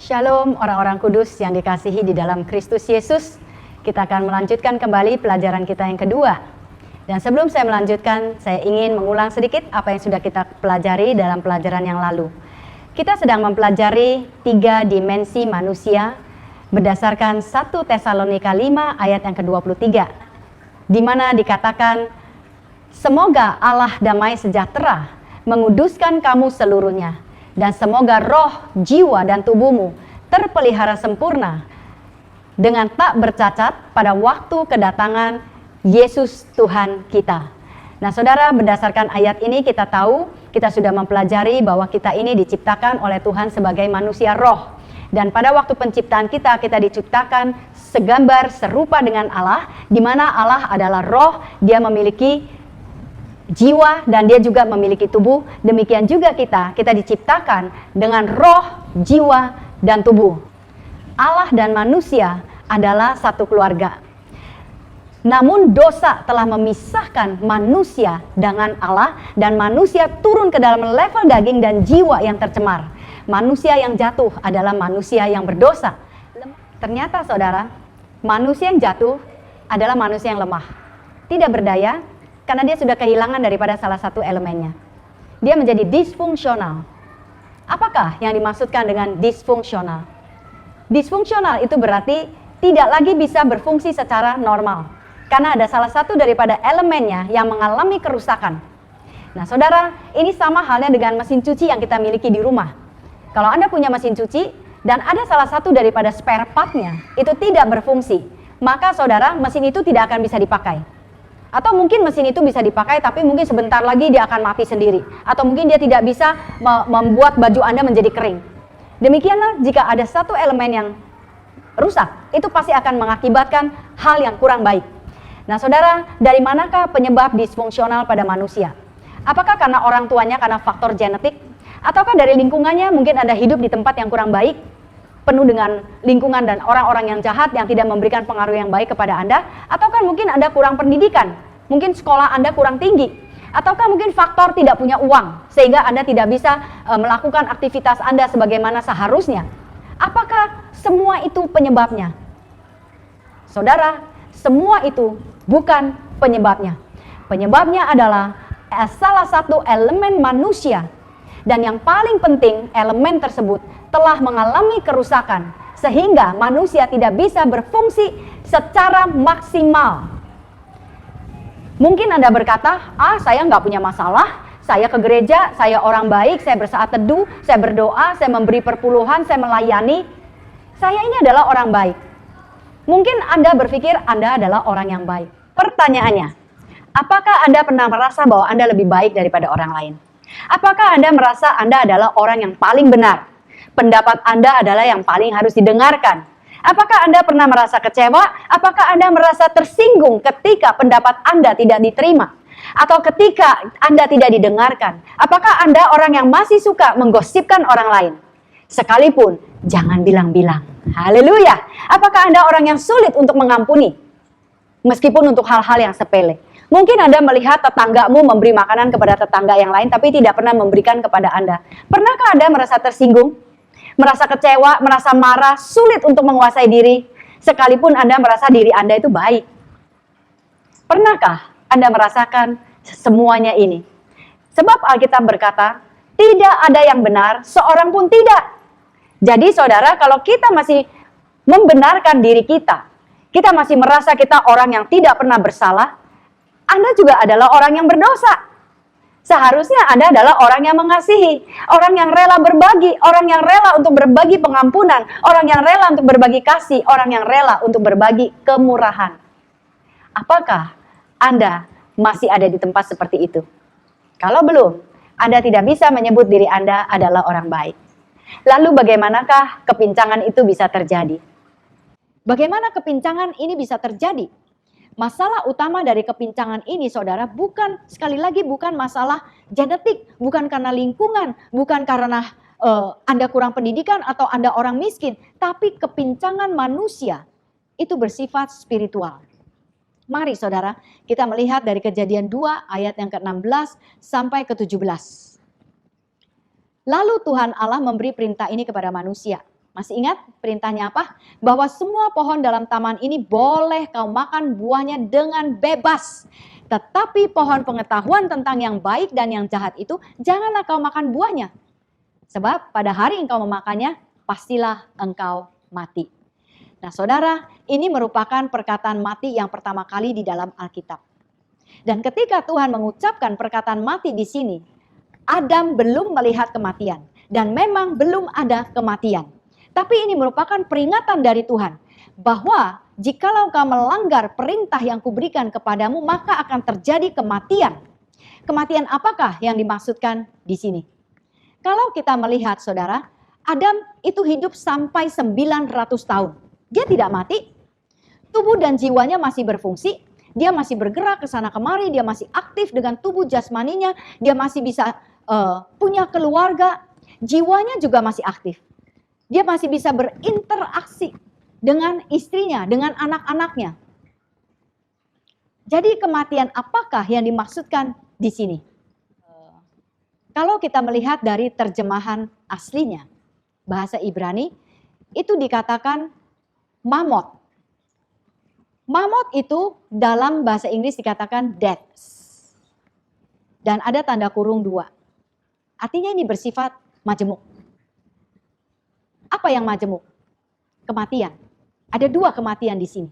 Shalom orang-orang kudus yang dikasihi di dalam Kristus Yesus. Kita akan melanjutkan kembali pelajaran kita yang kedua. Dan sebelum saya melanjutkan, saya ingin mengulang sedikit apa yang sudah kita pelajari dalam pelajaran yang lalu. Kita sedang mempelajari 3 dimensi manusia berdasarkan 1 Tesalonika 5 ayat yang ke-23. Di mana dikatakan, semoga Allah damai sejahtera menguduskan kamu seluruhnya, dan semoga roh, jiwa, dan tubuhmu terpelihara sempurna dengan tak bercacat pada waktu kedatangan Yesus Tuhan kita. Nah saudara, berdasarkan ayat ini kita tahu, kita sudah mempelajari bahwa kita ini diciptakan oleh Tuhan sebagai manusia roh. Dan pada waktu penciptaan kita diciptakan segambar serupa dengan Allah, di mana Allah adalah roh, dia memiliki jiwa dan dia juga memiliki tubuh. Demikian juga kita diciptakan dengan roh, jiwa, dan tubuh. Allah dan manusia adalah satu keluarga. Namun dosa telah memisahkan manusia dengan Allah, dan manusia turun ke dalam level daging dan jiwa yang tercemar. Manusia yang jatuh adalah manusia yang berdosa. Ternyata saudara, manusia yang jatuh adalah manusia yang lemah, tidak berdaya, karena dia sudah kehilangan daripada salah satu elemennya. Dia menjadi disfungsional. Apakah yang dimaksudkan dengan disfungsional? Disfungsional itu berarti tidak lagi bisa berfungsi secara normal, karena ada salah satu daripada elemennya yang mengalami kerusakan. Nah saudara, ini sama halnya dengan mesin cuci yang kita miliki di rumah. Kalau Anda punya mesin cuci dan ada salah satu daripada spare part-nya itu tidak berfungsi, maka saudara, mesin itu tidak akan bisa dipakai. Atau mungkin mesin itu bisa dipakai tapi mungkin sebentar lagi dia akan mati sendiri. Atau mungkin dia tidak bisa membuat baju Anda menjadi kering. Demikianlah jika ada satu elemen yang rusak, itu pasti akan mengakibatkan hal yang kurang baik. Nah saudara, dari manakah penyebab disfungsional pada manusia? Apakah karena orang tuanya, karena faktor genetik? Ataukah dari lingkungannya, mungkin Anda hidup di tempat yang kurang baik, penuh dengan lingkungan dan orang-orang yang jahat yang tidak memberikan pengaruh yang baik kepada Anda? Ataukah mungkin Anda kurang pendidikan, mungkin sekolah Anda kurang tinggi? Ataukah mungkin faktor tidak punya uang, sehingga Anda tidak bisa melakukan aktivitas Anda sebagaimana seharusnya? Apakah semua itu penyebabnya? Saudara, semua itu bukan penyebabnya. Penyebabnya adalah salah satu elemen manusia. Dan yang paling penting, elemen tersebut telah mengalami kerusakan sehingga manusia tidak bisa berfungsi secara maksimal. Mungkin Anda berkata, saya nggak punya masalah, saya ke gereja, saya orang baik, saya bersaat teduh, saya berdoa, saya memberi perpuluhan, saya melayani. Saya ini adalah orang baik. Mungkin Anda berpikir Anda adalah orang yang baik. Pertanyaannya, apakah Anda pernah merasa bahwa Anda lebih baik daripada orang lain? Apakah Anda merasa Anda adalah orang yang paling benar? Pendapat Anda adalah yang paling harus didengarkan. Apakah Anda pernah merasa kecewa? Apakah Anda merasa tersinggung ketika pendapat Anda tidak diterima? Atau ketika Anda tidak didengarkan? Apakah Anda orang yang masih suka menggosipkan orang lain? Sekalipun jangan bilang-bilang. Haleluya. Apakah Anda orang yang sulit untuk mengampuni? Meskipun untuk hal-hal yang sepele. Mungkin Anda melihat tetanggamu memberi makanan kepada tetangga yang lain, tapi tidak pernah memberikan kepada Anda. Pernahkah Anda merasa tersinggung? Merasa kecewa, merasa marah, sulit untuk menguasai diri, sekalipun Anda merasa diri Anda itu baik? Pernahkah Anda merasakan semuanya ini? Sebab Alkitab berkata, tidak ada yang benar, seorang pun tidak. Jadi saudara, kalau kita masih membenarkan diri kita masih merasa kita orang yang tidak pernah bersalah, Anda juga adalah orang yang berdosa. Seharusnya Anda adalah orang yang mengasihi, orang yang rela berbagi, orang yang rela untuk berbagi pengampunan, orang yang rela untuk berbagi kasih, orang yang rela untuk berbagi kemurahan. Apakah Anda masih ada di tempat seperti itu? Kalau belum, Anda tidak bisa menyebut diri Anda adalah orang baik. Lalu bagaimanakah kepincangan itu bisa terjadi? Bagaimana kepincangan ini bisa terjadi? Masalah utama dari kepincangan ini saudara sekali lagi bukan masalah genetik, bukan karena lingkungan, bukan karena Anda kurang pendidikan atau Anda orang miskin, tapi kepincangan manusia itu bersifat spiritual. Mari saudara, kita melihat dari Kejadian 2 ayat yang ke-16 sampai ke-17. Lalu Tuhan Allah memberi perintah ini kepada manusia. Masih ingat perintahnya apa? Bahwa semua pohon dalam taman ini boleh kau makan buahnya dengan bebas. Tetapi pohon pengetahuan tentang yang baik dan yang jahat itu, janganlah kau makan buahnya. Sebab pada hari engkau memakannya, pastilah engkau mati. Nah saudara, ini merupakan perkataan mati yang pertama kali di dalam Alkitab. Dan ketika Tuhan mengucapkan perkataan mati di sini, Adam belum melihat kematian. Dan memang belum ada kematian. Tapi ini merupakan peringatan dari Tuhan. Bahwa jikalau kau melanggar perintah yang kuberikan kepadamu, maka akan terjadi kematian. Kematian apakah yang dimaksudkan di sini? Kalau kita melihat saudara, Adam itu hidup sampai 900 tahun. Dia tidak mati. Tubuh dan jiwanya masih berfungsi. Dia masih bergerak ke sana kemari. Dia masih aktif dengan tubuh jasmaninya. Dia masih bisa punya keluarga. Jiwanya juga masih aktif. Dia masih bisa berinteraksi dengan istrinya, dengan anak-anaknya. Jadi kematian apakah yang dimaksudkan di sini? Kalau kita melihat dari terjemahan aslinya, bahasa Ibrani, itu dikatakan mamot. Mamot itu dalam bahasa Inggris dikatakan death. Dan ada tanda kurung 2. Artinya ini bersifat majemuk. Apa yang majemuk? Kematian. Ada 2 kematian di sini.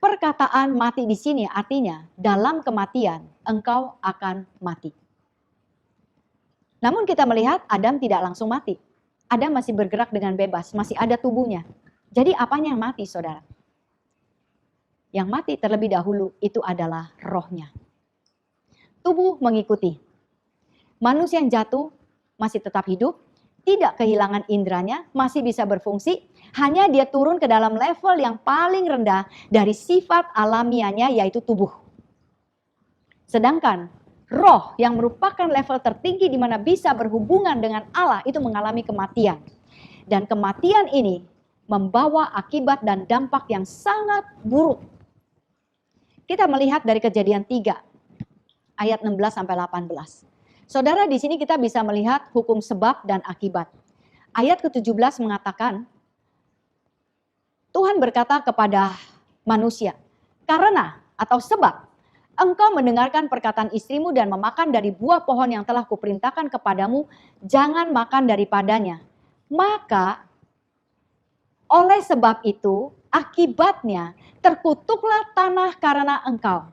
Perkataan mati di sini artinya dalam kematian engkau akan mati. Namun kita melihat Adam tidak langsung mati. Adam masih bergerak dengan bebas, masih ada tubuhnya. Jadi apanya yang mati saudara? Yang mati terlebih dahulu itu adalah rohnya. Tubuh mengikuti. Manusia yang jatuh masih tetap hidup, tidak kehilangan indranya, masih bisa berfungsi, hanya dia turun ke dalam level yang paling rendah dari sifat alamiahnya yaitu tubuh. Sedangkan roh yang merupakan level tertinggi di mana bisa berhubungan dengan Allah itu mengalami kematian. Dan kematian ini membawa akibat dan dampak yang sangat buruk. Kita melihat dari Kejadian 3 ayat 16 sampai 18. Saudara, di sini kita bisa melihat hukum sebab dan akibat. Ayat ke-17 mengatakan, Tuhan berkata kepada manusia, karena atau sebab engkau mendengarkan perkataan istrimu dan memakan dari buah pohon yang telah kuperintahkan kepadamu, jangan makan daripadanya. Maka oleh sebab itu, akibatnya terkutuklah tanah karena engkau.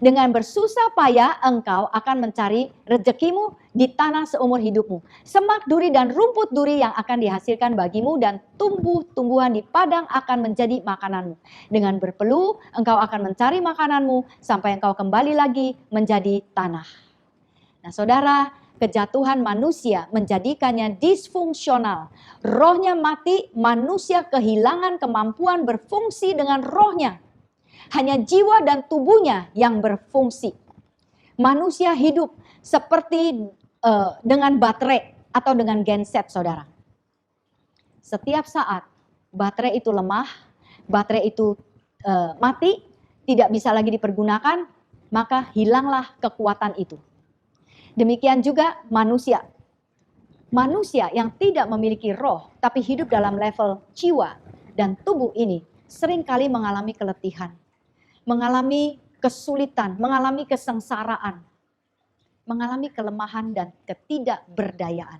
Dengan bersusah payah engkau akan mencari rezekimu di tanah seumur hidupmu. Semak duri dan rumput duri yang akan dihasilkan bagimu dan tumbuh-tumbuhan di padang akan menjadi makananmu. Dengan berpeluh engkau akan mencari makananmu sampai engkau kembali lagi menjadi tanah. Nah saudara, kejatuhan manusia menjadikannya disfungsional. Rohnya mati, manusia kehilangan kemampuan berfungsi dengan rohnya. Hanya jiwa dan tubuhnya yang berfungsi. Manusia hidup seperti dengan baterai atau dengan genset saudara. Setiap saat baterai itu lemah, baterai itu mati, tidak bisa lagi dipergunakan, maka hilanglah kekuatan itu. Demikian juga manusia. Manusia yang tidak memiliki roh tapi hidup dalam level jiwa dan tubuh ini seringkali mengalami keletihan. Mengalami kesulitan, mengalami kesengsaraan, mengalami kelemahan dan ketidakberdayaan.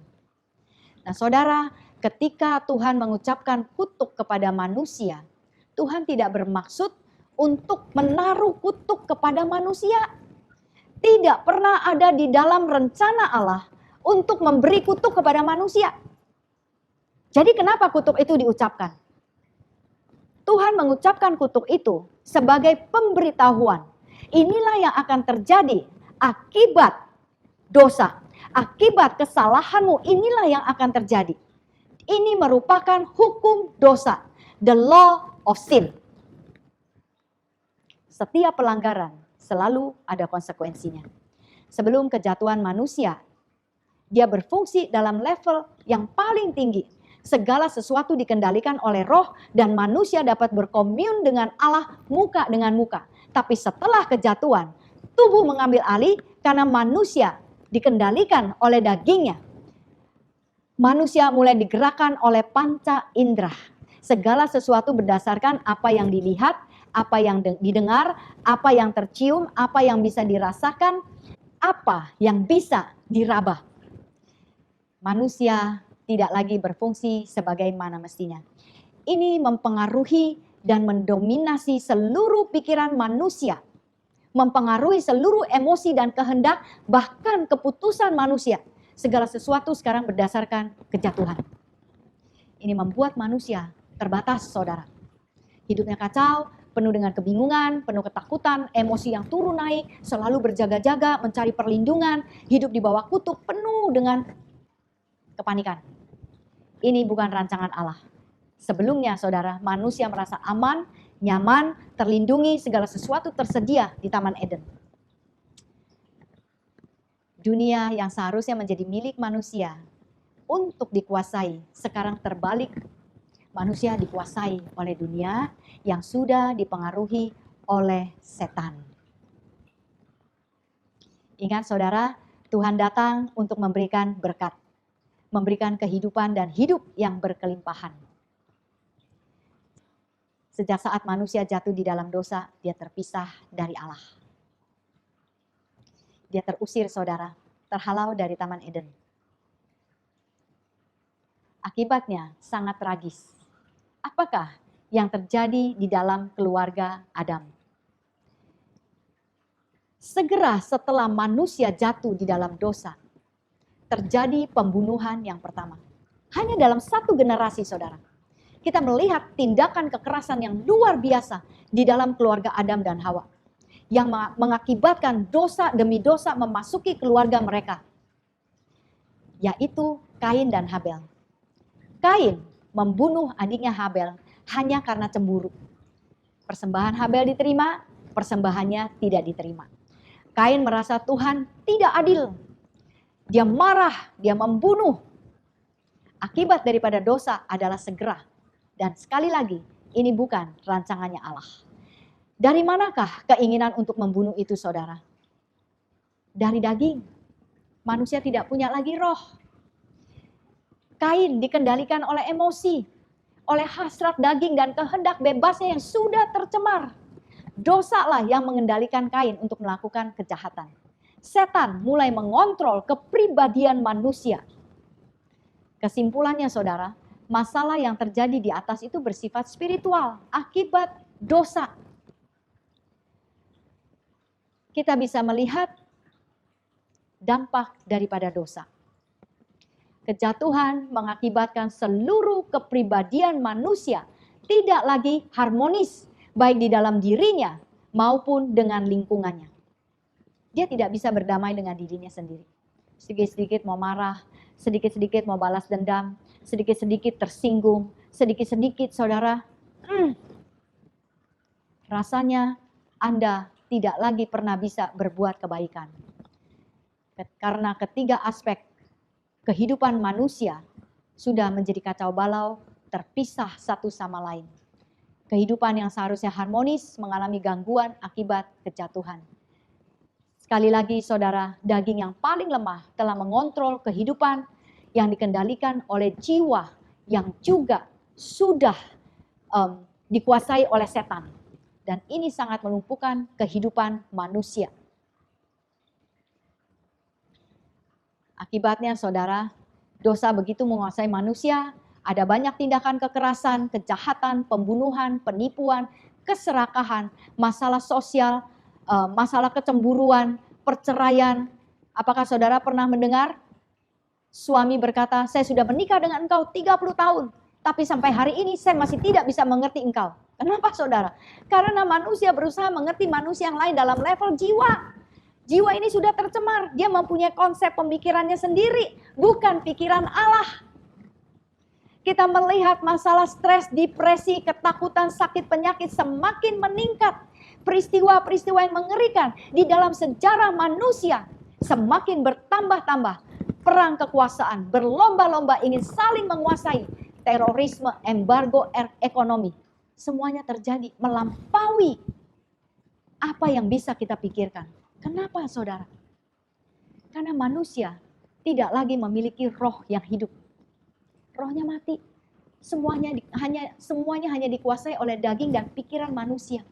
Nah saudara, ketika Tuhan mengucapkan kutuk kepada manusia, Tuhan tidak bermaksud untuk menaruh kutuk kepada manusia. Tidak pernah ada di dalam rencana Allah untuk memberi kutuk kepada manusia. Jadi kenapa kutuk itu diucapkan? Tuhan mengucapkan kutuk itu sebagai pemberitahuan. Inilah yang akan terjadi akibat dosa. Akibat kesalahanmu inilah yang akan terjadi. Ini merupakan hukum dosa. The law of sin. Setiap pelanggaran selalu ada konsekuensinya. Sebelum kejatuhan manusia, dia berfungsi dalam level yang paling tinggi. Segala sesuatu dikendalikan oleh roh dan manusia dapat berkomun dengan Allah muka dengan muka. Tapi setelah kejatuhan, tubuh mengambil alih karena manusia dikendalikan oleh dagingnya. Manusia mulai digerakkan oleh panca indera. Segala sesuatu berdasarkan apa yang dilihat, apa yang didengar, apa yang tercium, apa yang bisa dirasakan, apa yang bisa diraba. Manusia tidak lagi berfungsi sebagaimana mestinya. Ini mempengaruhi dan mendominasi seluruh pikiran manusia, mempengaruhi seluruh emosi dan kehendak, bahkan keputusan manusia. Segala sesuatu sekarang berdasarkan kejatuhan. Ini membuat manusia terbatas, saudara. Hidupnya kacau, penuh dengan kebingungan, penuh ketakutan, emosi yang turun naik, selalu berjaga-jaga, mencari perlindungan, hidup di bawah kutub, penuh dengan kepanikan. Ini bukan rancangan Allah. Sebelumnya, saudara, manusia merasa aman, nyaman, terlindungi, segala sesuatu tersedia di Taman Eden. Dunia yang seharusnya menjadi milik manusia untuk dikuasai, sekarang terbalik. Manusia dikuasai oleh dunia yang sudah dipengaruhi oleh setan. Ingat saudara, Tuhan datang untuk memberikan berkat, memberikan kehidupan dan hidup yang berkelimpahan. Sejak saat manusia jatuh di dalam dosa, dia terpisah dari Allah. Dia terusir, saudara, terhalau dari Taman Eden. Akibatnya sangat tragis. Apakah yang terjadi di dalam keluarga Adam? Segera setelah manusia jatuh di dalam dosa, terjadi pembunuhan yang pertama. Hanya dalam satu generasi, saudara. Kita melihat tindakan kekerasan yang luar biasa di dalam keluarga Adam dan Hawa, yang mengakibatkan dosa demi dosa memasuki keluarga mereka, yaitu Kain dan Habel. Kain membunuh adiknya Habel hanya karena cemburu. Persembahan Habel diterima, persembahannya tidak diterima. Kain merasa Tuhan tidak adil. Dia marah, dia membunuh. Akibat daripada dosa adalah segera. Dan sekali lagi, ini bukan rancangannya Allah. Dari manakah keinginan untuk membunuh itu, saudara? Dari daging. Manusia tidak punya lagi roh. Kain dikendalikan oleh emosi, oleh hasrat daging dan kehendak bebasnya yang sudah tercemar. Dosalah yang mengendalikan Kain untuk melakukan kejahatan. Setan mulai mengontrol kepribadian manusia. Kesimpulannya, saudara, masalah yang terjadi di atas itu bersifat spiritual akibat dosa. Kita bisa melihat dampak daripada dosa. Kejatuhan mengakibatkan seluruh kepribadian manusia tidak lagi harmonis, baik di dalam dirinya maupun dengan lingkungannya. Dia tidak bisa berdamai dengan dirinya sendiri. Sedikit-sedikit mau marah, sedikit-sedikit mau balas dendam, sedikit-sedikit tersinggung, sedikit-sedikit saudara, rasanya Anda tidak lagi pernah bisa berbuat kebaikan. Karena ketiga aspek kehidupan manusia sudah menjadi kacau balau, terpisah satu sama lain. Kehidupan yang seharusnya harmonis mengalami gangguan akibat kejatuhan. Sekali lagi saudara, daging yang paling lemah telah mengontrol kehidupan yang dikendalikan oleh jiwa yang juga sudah dikuasai oleh setan. Dan ini sangat melumpuhkan kehidupan manusia. Akibatnya saudara, dosa begitu menguasai manusia, ada banyak tindakan kekerasan, kejahatan, pembunuhan, penipuan, keserakahan, masalah sosial, masalah kecemburuan, perceraian. Apakah saudara pernah mendengar suami berkata, saya sudah menikah dengan engkau 30 tahun, tapi sampai hari ini saya masih tidak bisa mengerti engkau. Kenapa saudara? Karena manusia berusaha mengerti manusia yang lain dalam level jiwa. Jiwa ini sudah tercemar, dia mempunyai konsep pemikirannya sendiri, bukan pikiran Allah. Kita melihat masalah stres, depresi, ketakutan, sakit, penyakit semakin meningkat. Peristiwa-peristiwa yang mengerikan di dalam sejarah manusia semakin bertambah-tambah. Perang kekuasaan, berlomba-lomba ingin saling menguasai. Terorisme, embargo ekonomi. Semuanya terjadi melampaui apa yang bisa kita pikirkan. Kenapa saudara? Karena manusia tidak lagi memiliki roh yang hidup. rohnya mati. Semuanya hanya dikuasai oleh daging dan pikiran manusia.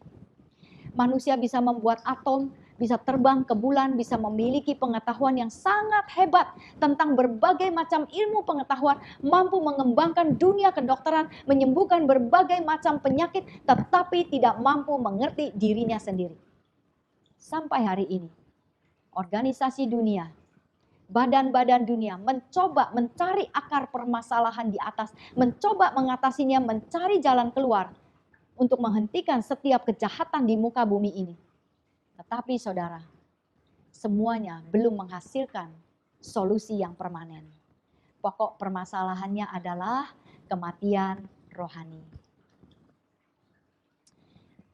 Manusia bisa membuat atom, bisa terbang ke bulan, bisa memiliki pengetahuan yang sangat hebat tentang berbagai macam ilmu pengetahuan, mampu mengembangkan dunia kedokteran, menyembuhkan berbagai macam penyakit, tetapi tidak mampu mengerti dirinya sendiri. Sampai hari ini, organisasi dunia, badan-badan dunia mencoba mencari akar permasalahan di atas, mencoba mengatasinya, mencari jalan keluar untuk menghentikan setiap kejahatan di muka bumi ini. Tetapi saudara, semuanya belum menghasilkan solusi yang permanen. Pokok permasalahannya adalah kematian rohani.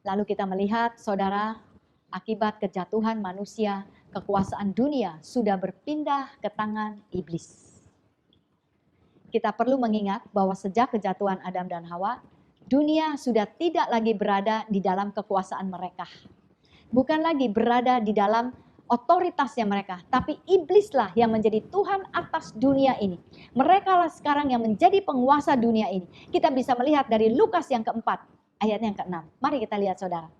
Lalu kita melihat, saudara, akibat kejatuhan manusia, kekuasaan dunia sudah berpindah ke tangan iblis. Kita perlu mengingat bahwa sejak kejatuhan Adam dan Hawa, dunia sudah tidak lagi berada di dalam kekuasaan mereka. Bukan lagi berada di dalam otoritasnya mereka, tapi iblislah yang menjadi Tuhan atas dunia ini. Mereka lah sekarang yang menjadi penguasa dunia ini. Kita bisa melihat dari Lukas yang keempat, ayatnya yang ke-6. Mari kita lihat saudara.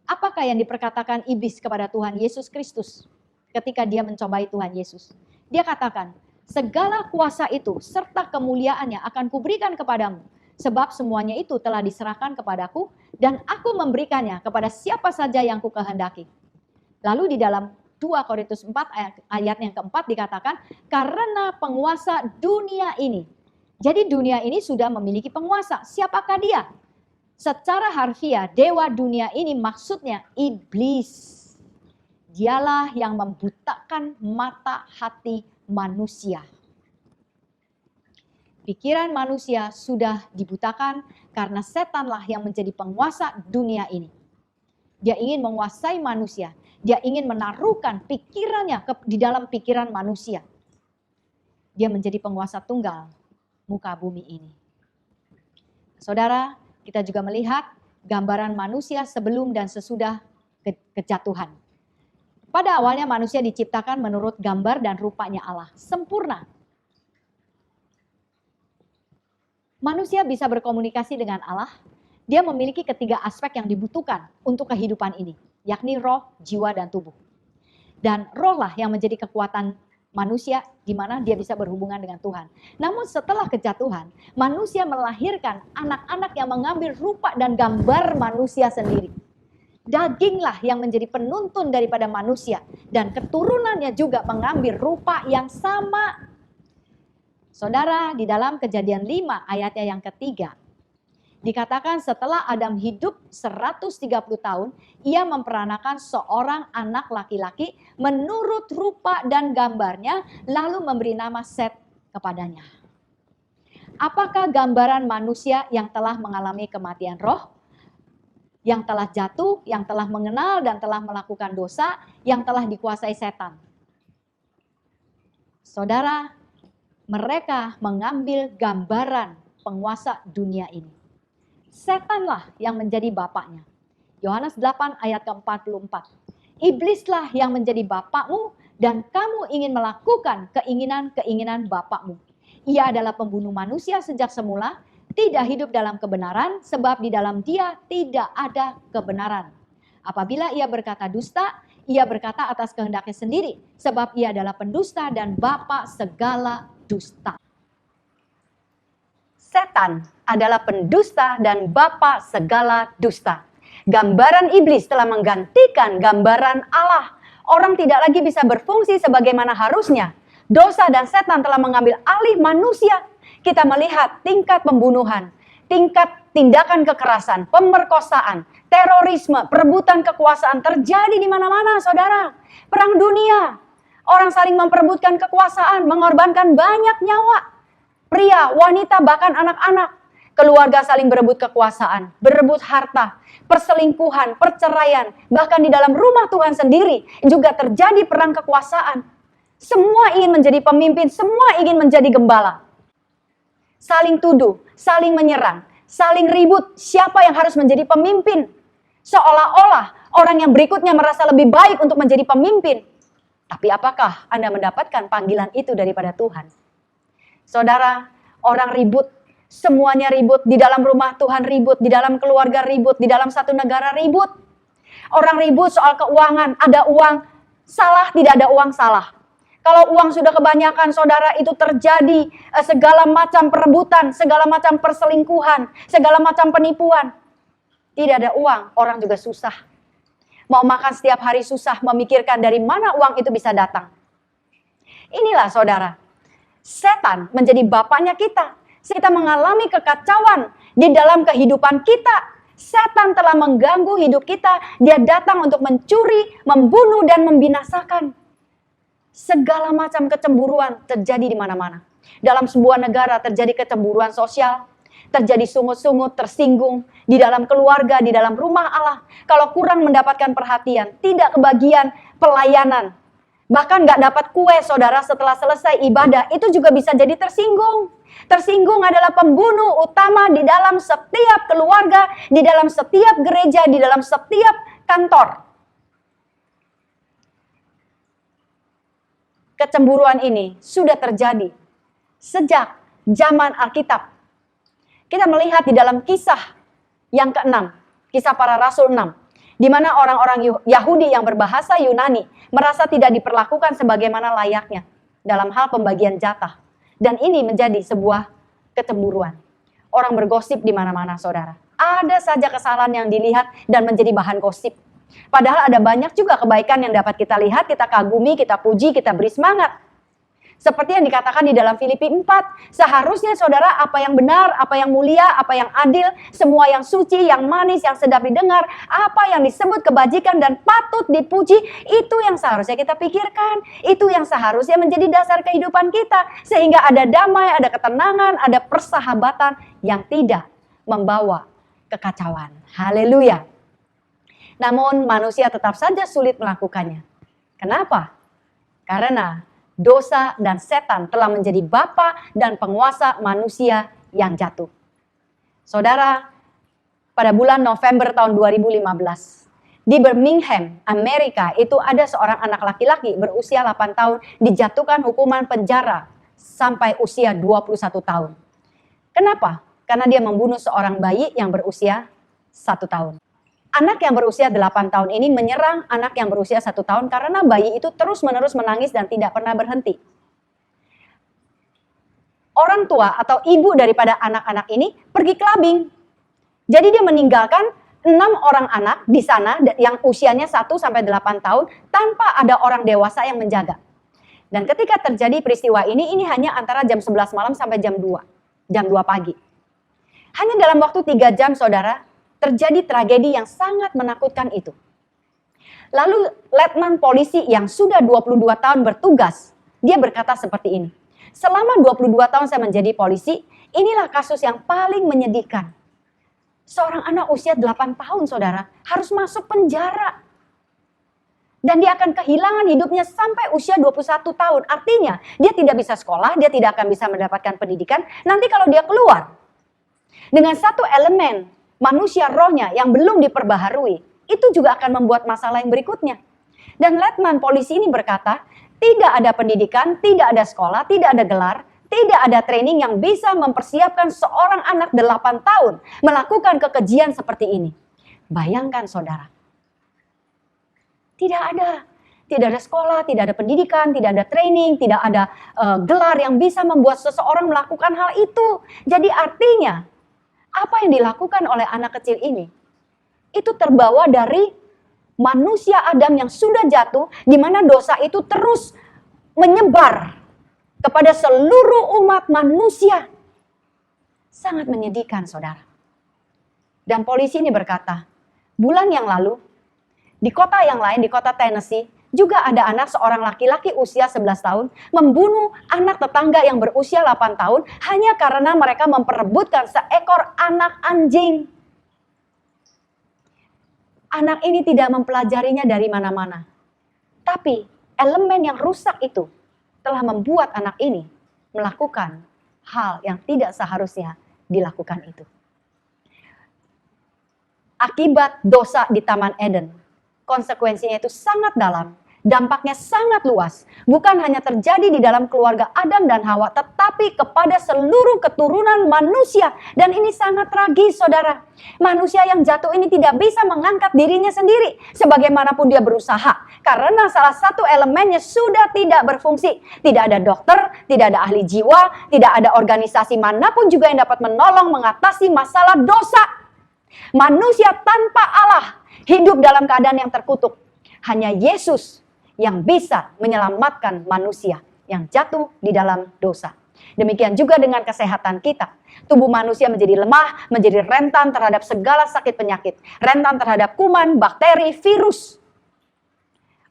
Apakah yang diperkatakan iblis kepada Tuhan Yesus Kristus ketika dia mencobai Tuhan Yesus? Dia katakan, segala kuasa itu serta kemuliaannya akan kuberikan kepadamu. Sebab semuanya itu telah diserahkan kepadaku dan aku memberikannya kepada siapa saja yang kukehendaki. Lalu di dalam 2 Korintus 4 ayat yang keempat dikatakan, karena penguasa dunia ini. Jadi dunia ini sudah memiliki penguasa. Siapakah dia? Secara harfiah, dewa dunia ini maksudnya iblis. Dialah yang membutakan mata hati manusia. Pikiran manusia sudah dibutakan karena setanlah yang menjadi penguasa dunia ini. Dia ingin menguasai manusia. Dia ingin menaruhkan pikirannya di dalam pikiran manusia. Dia menjadi penguasa tunggal muka bumi ini. Saudara, kita juga melihat gambaran manusia sebelum dan sesudah kejatuhan. Pada awalnya manusia diciptakan menurut gambar dan rupanya Allah, sempurna. Manusia bisa berkomunikasi dengan Allah. Dia memiliki ketiga aspek yang dibutuhkan untuk kehidupan ini, yakni roh, jiwa, dan tubuh. Dan roh lah yang menjadi kekuatan manusia di mana dia bisa berhubungan dengan Tuhan. Namun setelah kejatuhan, manusia melahirkan anak-anak yang mengambil rupa dan gambar manusia sendiri. Daginglah yang menjadi penuntun daripada manusia dan keturunannya juga mengambil rupa yang sama. Saudara, di dalam Kejadian 5 ayatnya yang ketiga, dikatakan setelah Adam hidup 130 tahun, ia memperanakan seorang anak laki-laki menurut rupa dan gambarnya, lalu memberi nama Set kepadanya. Apakah gambaran manusia yang telah mengalami kematian roh, yang telah jatuh, yang telah mengenal dan telah melakukan dosa, yang telah dikuasai setan? Saudara, mereka mengambil gambaran penguasa dunia ini. Setanlah yang menjadi bapaknya. Yohanes 8 ayat ke-44. Iblislah yang menjadi bapakmu dan kamu ingin melakukan keinginan-keinginan bapakmu. Ia adalah pembunuh manusia sejak semula, tidak hidup dalam kebenaran sebab di dalam dia tidak ada kebenaran. Apabila ia berkata dusta, ia berkata atas kehendaknya sendiri sebab ia adalah pendusta dan bapa segala dusta. Setan adalah pendusta dan bapa segala dusta. Gambaran iblis telah menggantikan gambaran Allah. Orang tidak lagi bisa berfungsi sebagaimana harusnya. Dosa dan setan telah mengambil alih manusia. Kita melihat tingkat pembunuhan, tingkat tindakan kekerasan, pemerkosaan, terorisme, perebutan kekuasaan terjadi di mana-mana, saudara. Perang dunia, orang saling memperebutkan kekuasaan, mengorbankan banyak nyawa. Pria, wanita, bahkan anak-anak. Keluarga saling berebut kekuasaan, berebut harta, perselingkuhan, perceraian. Bahkan di dalam rumah Tuhan sendiri juga terjadi perang kekuasaan. Semua ingin menjadi pemimpin, semua ingin menjadi gembala. Saling tuduh, saling menyerang, saling ribut siapa yang harus menjadi pemimpin. Seolah-olah orang yang berikutnya merasa lebih baik untuk menjadi pemimpin. Tapi apakah Anda mendapatkan panggilan itu daripada Tuhan? Saudara, Orang ribut, semuanya ribut, di dalam rumah Tuhan ribut, di dalam keluarga ribut, di dalam satu negara ribut. Orang ribut soal keuangan, ada uang salah, tidak ada uang salah. Kalau uang sudah kebanyakan, saudara, itu terjadi segala macam perebutan, segala macam perselingkuhan, segala macam penipuan. Tidak ada uang, orang juga susah. Mau makan setiap hari susah, memikirkan dari mana uang itu bisa datang. Inilah saudara, setan menjadi bapaknya kita. Kita mengalami kekacauan di dalam kehidupan kita. Setan telah mengganggu hidup kita. Dia datang untuk mencuri, membunuh, dan membinasakan. Segala macam kecemburuan terjadi di mana-mana. Dalam sebuah negara terjadi kecemburuan sosial, terjadi sungut-sungut, tersinggung di dalam keluarga, di dalam rumah Allah. Kalau kurang mendapatkan perhatian, tidak kebagian pelayanan, bahkan nggak dapat kue, saudara, setelah selesai ibadah, itu juga bisa jadi tersinggung. Tersinggung adalah pembunuh utama di dalam setiap keluarga, di dalam setiap gereja, di dalam setiap kantor. Kecemburuan ini sudah terjadi sejak zaman Alkitab. Kita melihat di dalam kisah yang ke-6, kisah para rasul 6, di mana orang-orang Yahudi yang berbahasa Yunani merasa tidak diperlakukan sebagaimana layaknya dalam hal pembagian jatah. Dan ini menjadi sebuah kecemburuan. Orang bergosip di mana-mana, saudara. Ada saja kesalahan yang dilihat dan menjadi bahan gosip. Padahal ada banyak juga kebaikan yang dapat kita lihat, kita kagumi, kita puji, kita beri semangat. Seperti yang dikatakan di dalam Filipi 4, seharusnya saudara apa yang benar, apa yang mulia, apa yang adil, semua yang suci, yang manis, yang sedap didengar, apa yang disebut kebajikan dan patut dipuji, itu yang seharusnya kita pikirkan. Itu yang seharusnya menjadi dasar kehidupan kita. Sehingga ada damai, ada ketenangan, ada persahabatan yang tidak membawa kekacauan. Haleluya. Namun manusia tetap saja sulit melakukannya. Kenapa? Karena dosa dan setan telah menjadi bapa dan penguasa manusia yang jatuh. Saudara, pada bulan November tahun 2015, di Birmingham, Amerika, itu ada seorang anak laki-laki berusia 8 tahun dijatuhkan hukuman penjara sampai usia 21 tahun. Kenapa? Karena dia membunuh seorang bayi yang berusia 1 tahun. Anak yang berusia 8 tahun ini menyerang anak yang berusia 1 tahun karena bayi itu terus-menerus menangis dan tidak pernah berhenti. Orang tua atau ibu daripada anak-anak ini pergi clubbing. Jadi dia meninggalkan 6 orang anak di sana yang usianya 1 sampai 8 tahun tanpa ada orang dewasa yang menjaga. Dan ketika terjadi peristiwa ini hanya antara jam 11 malam sampai jam 2 pagi. Hanya dalam waktu 3 jam, saudara, terjadi tragedi yang sangat menakutkan itu. Lalu letnan polisi yang sudah 22 tahun bertugas, dia berkata seperti ini. Selama 22 tahun saya menjadi polisi, inilah kasus yang paling menyedihkan. Seorang anak usia 8 tahun, saudara, harus masuk penjara. Dan dia akan kehilangan hidupnya sampai usia 21 tahun. Artinya, dia tidak bisa sekolah, dia tidak akan bisa mendapatkan pendidikan. Nanti kalau dia keluar, dengan satu elemen manusia rohnya yang belum diperbaharui, itu juga akan membuat masalah yang berikutnya. Dan letnan polisi ini berkata, tidak ada pendidikan, tidak ada sekolah, tidak ada gelar, tidak ada training yang bisa mempersiapkan seorang anak 8 tahun melakukan kekejian seperti ini. Bayangkan, saudara. Tidak ada sekolah, tidak ada pendidikan, tidak ada training, tidak ada gelar yang bisa membuat seseorang melakukan hal itu. Jadi artinya, apa yang dilakukan oleh anak kecil ini, itu terbawa dari manusia Adam yang sudah jatuh, di mana dosa itu terus menyebar kepada seluruh umat manusia. Sangat menyedihkan, saudara. Dan polisi ini berkata, bulan yang lalu, di kota yang lain, di kota Tennessee, juga ada anak seorang laki-laki usia 11 tahun membunuh anak tetangga yang berusia 8 tahun hanya karena mereka memperebutkan seekor anak anjing. Anak ini tidak mempelajarinya dari mana-mana. Tapi elemen yang rusak itu telah membuat anak ini melakukan hal yang tidak seharusnya dilakukan itu. Akibat dosa di Taman Eden, konsekuensinya itu sangat dalam dampaknya sangat luas. Bukan hanya terjadi di dalam keluarga Adam dan Hawa, tetapi kepada seluruh keturunan manusia. Dan ini sangat tragis, saudara. Manusia yang jatuh ini tidak bisa mengangkat dirinya sendiri, sebagaimanapun dia berusaha. Karena salah satu elemennya sudah tidak berfungsi. Tidak ada dokter, tidak ada ahli jiwa, tidak ada organisasi manapun juga yang dapat menolong mengatasi masalah dosa. Manusia tanpa Allah hidup dalam keadaan yang terkutuk. Hanya Yesus yang bisa menyelamatkan manusia yang jatuh di dalam dosa. Demikian juga dengan kesehatan kita. Tubuh manusia menjadi lemah, menjadi rentan terhadap segala sakit penyakit. Rentan terhadap kuman, bakteri, virus.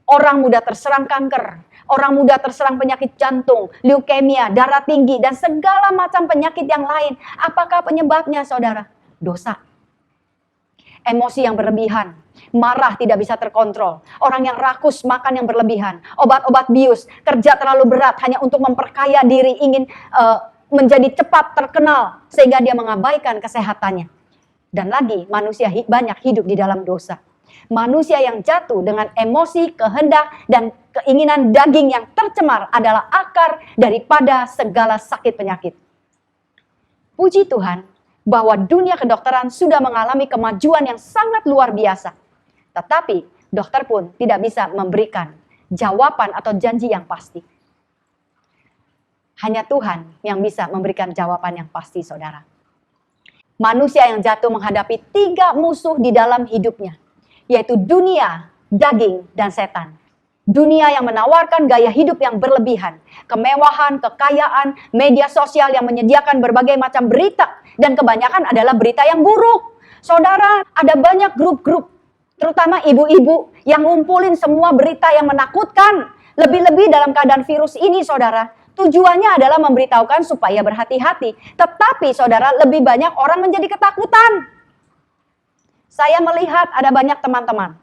Orang mudah terserang kanker. Orang mudah terserang penyakit jantung, leukemia, darah tinggi, dan segala macam penyakit yang lain. Apakah penyebabnya, saudara? Dosa. Emosi yang berlebihan, marah tidak bisa terkontrol, orang yang rakus makan yang berlebihan, obat-obat bius, kerja terlalu berat hanya untuk memperkaya diri, ingin menjadi cepat terkenal sehingga dia mengabaikan kesehatannya. Dan lagi manusia banyak hidup di dalam dosa. Manusia yang jatuh dengan emosi, kehendak, dan keinginan daging yang tercemar adalah akar daripada segala sakit penyakit. Puji Tuhan bahwa dunia kedokteran sudah mengalami kemajuan yang sangat luar biasa. Tetapi dokter pun tidak bisa memberikan jawaban atau janji yang pasti. Hanya Tuhan yang bisa memberikan jawaban yang pasti, saudara. Manusia yang jatuh menghadapi 3 musuh di dalam hidupnya, yaitu dunia, daging, dan setan. Dunia yang menawarkan gaya hidup yang berlebihan, kemewahan, kekayaan, media sosial yang menyediakan berbagai macam berita, dan kebanyakan adalah berita yang buruk. Saudara, ada banyak grup-grup, terutama ibu-ibu, yang ngumpulin semua berita yang menakutkan. Lebih-lebih dalam keadaan virus ini, saudara, tujuannya adalah memberitahukan supaya berhati-hati. Tetapi, saudara, lebih banyak orang menjadi ketakutan. Saya melihat ada banyak teman-teman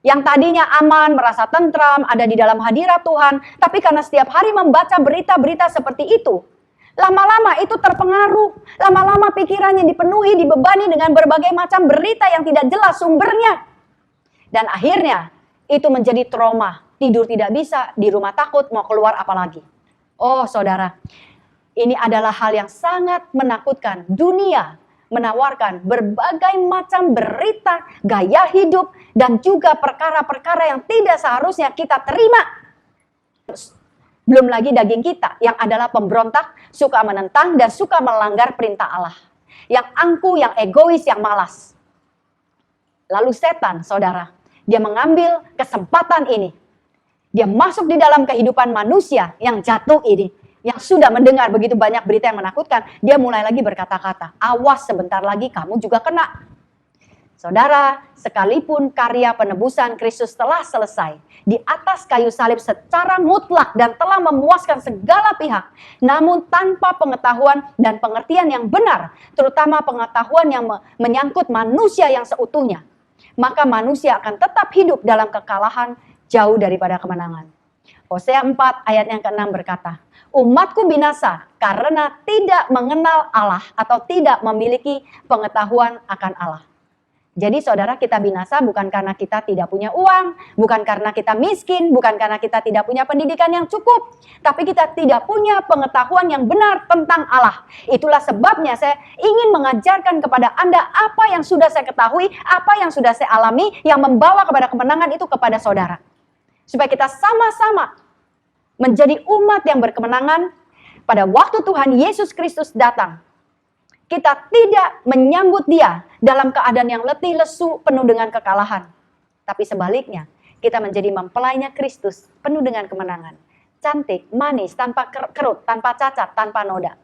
yang tadinya aman, merasa tentram, ada di dalam hadirat Tuhan. Tapi karena setiap hari membaca berita-berita seperti itu, lama-lama itu terpengaruh. Lama-lama pikirannya dipenuhi, dibebani dengan berbagai macam berita yang tidak jelas sumbernya. Dan akhirnya itu menjadi trauma. Tidur tidak bisa, di rumah takut, mau keluar apalagi. Oh saudara, ini adalah hal yang sangat menakutkan. Dunia menawarkan berbagai macam berita, gaya hidup, dan juga perkara-perkara yang tidak seharusnya kita terima. Belum lagi daging kita yang adalah pemberontak, suka menentang, dan suka melanggar perintah Allah. Yang angkuh, yang egois, yang malas. Lalu setan, saudara, dia mengambil kesempatan ini. Dia masuk di dalam kehidupan manusia yang jatuh ini, yang sudah mendengar begitu banyak berita yang menakutkan, dia mulai lagi berkata-kata, awas sebentar lagi kamu juga kena. Saudara, sekalipun karya penebusan Kristus telah selesai di atas kayu salib secara mutlak dan telah memuaskan segala pihak, namun tanpa pengetahuan dan pengertian yang benar, terutama pengetahuan yang menyangkut manusia yang seutuhnya, maka manusia akan tetap hidup dalam kekalahan jauh daripada kemenangan. Hosea 4 ayat yang ke-6 berkata, umatku binasa karena tidak mengenal Allah atau tidak memiliki pengetahuan akan Allah. Jadi saudara, kita binasa bukan karena kita tidak punya uang, bukan karena kita miskin, bukan karena kita tidak punya pendidikan yang cukup, tapi kita tidak punya pengetahuan yang benar tentang Allah. Itulah sebabnya saya ingin mengajarkan kepada Anda apa yang sudah saya ketahui, apa yang sudah saya alami, yang membawa kepada kemenangan itu kepada saudara. Supaya kita sama-sama menjadi umat yang berkemenangan pada waktu Tuhan Yesus Kristus datang. Kita tidak menyambut dia dalam keadaan yang letih lesu penuh dengan kekalahan. Tapi sebaliknya, kita menjadi mempelainya Kristus penuh dengan kemenangan. Cantik, manis, tanpa kerut, tanpa cacat, tanpa noda.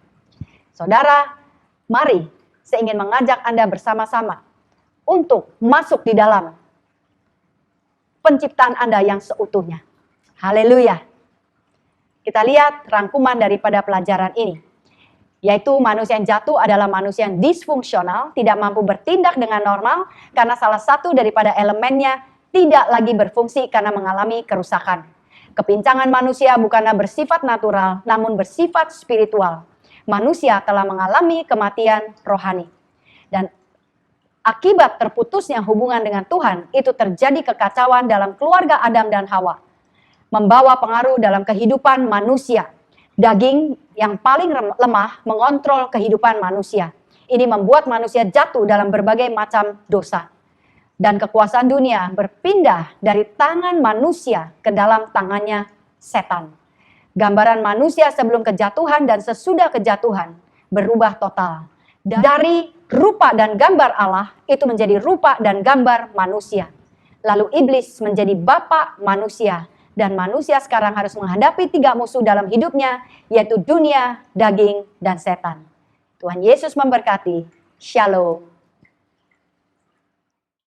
Saudara, mari saya ingin mengajak Anda bersama-sama untuk masuk di dalam penciptaan Anda yang seutuhnya. Haleluya. Kita lihat rangkuman daripada pelajaran ini. Yaitu manusia yang jatuh adalah manusia yang disfungsional, tidak mampu bertindak dengan normal, karena salah satu daripada elemennya tidak lagi berfungsi karena mengalami kerusakan. Kepincangan manusia bukanlah bersifat natural, namun bersifat spiritual. Manusia telah mengalami kematian rohani. Dan akibat terputusnya hubungan dengan Tuhan, itu terjadi kekacauan dalam keluarga Adam dan Hawa. membawa pengaruh dalam kehidupan manusia. Daging yang paling lemah mengontrol kehidupan manusia. Ini membuat manusia jatuh dalam berbagai macam dosa. Dan kekuasaan dunia berpindah dari tangan manusia ke dalam tangannya setan. Gambaran manusia sebelum kejatuhan dan sesudah kejatuhan berubah total. Dari rupa dan gambar Allah itu menjadi rupa dan gambar manusia. Lalu iblis menjadi bapa manusia. Dan manusia sekarang harus menghadapi 3 musuh dalam hidupnya, yaitu dunia, daging, dan setan. Tuhan Yesus memberkati. Shalom.